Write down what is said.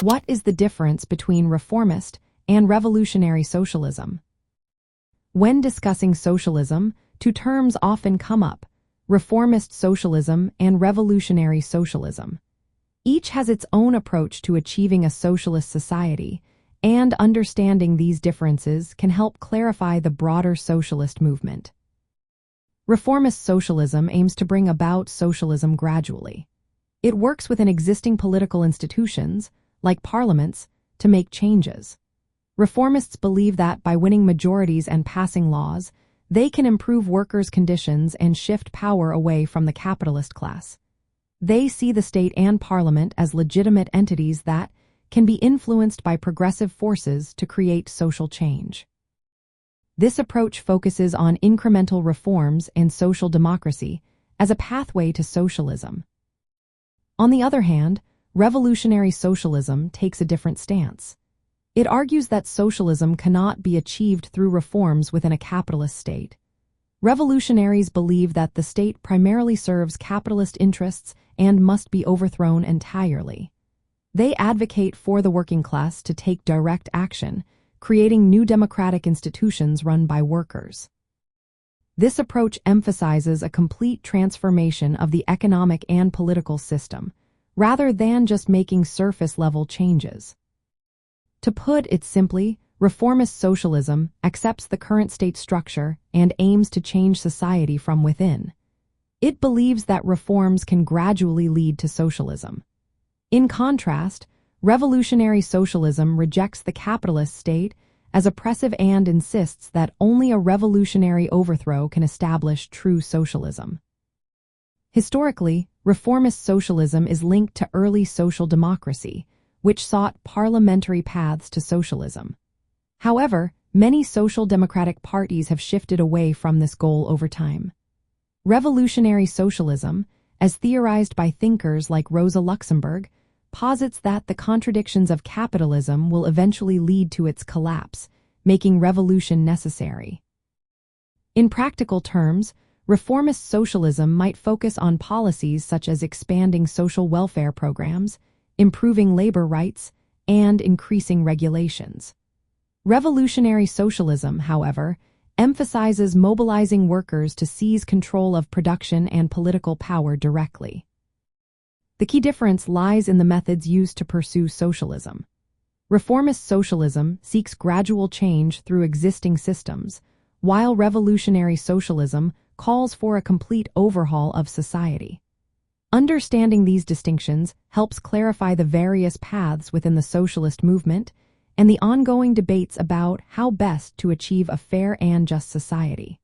What is the difference between reformist and revolutionary socialism? When discussing socialism, two terms often come up: reformist socialism and revolutionary socialism. Each has its own approach to achieving a socialist society, and understanding these differences can help clarify the broader socialist movement. Reformist socialism aims to bring about socialism gradually. It works within existing political institutions, like parliaments, to make changes. Reformists believe that by winning majorities and passing laws, they can improve workers' conditions and shift power away from the capitalist class. They see the state and parliament as legitimate entities that can be influenced by progressive forces to create social change. This approach focuses on incremental reforms and social democracy as a pathway to socialism. On the other hand, revolutionary socialism takes a different stance. It argues that socialism cannot be achieved through reforms within a capitalist state. Revolutionaries believe that the state primarily serves capitalist interests and must be overthrown entirely. They advocate for the working class to take direct action, creating new democratic institutions run by workers. This approach emphasizes a complete transformation of the economic and political system, rather than just making surface-level changes. To put it simply, reformist socialism accepts the current state structure and aims to change society from within. It believes that reforms can gradually lead to socialism. In contrast, revolutionary socialism rejects the capitalist state as oppressive and insists that only a revolutionary overthrow can establish true socialism. Historically, reformist socialism is linked to early social democracy, which sought parliamentary paths to socialism. However, many social democratic parties have shifted away from this goal over time. Revolutionary socialism, as theorized by thinkers like Rosa Luxemburg, posits that the contradictions of capitalism will eventually lead to its collapse, making revolution necessary. In practical terms, reformist socialism might focus on policies such as expanding social welfare programs, improving labor rights, and increasing regulations. Revolutionary socialism, however, emphasizes mobilizing workers to seize control of production and political power directly. The key difference lies in the methods used to pursue socialism. Reformist socialism seeks gradual change through existing systems, while revolutionary socialism calls for a complete overhaul of society. Understanding these distinctions helps clarify the various paths within the socialist movement and the ongoing debates about how best to achieve a fair and just society.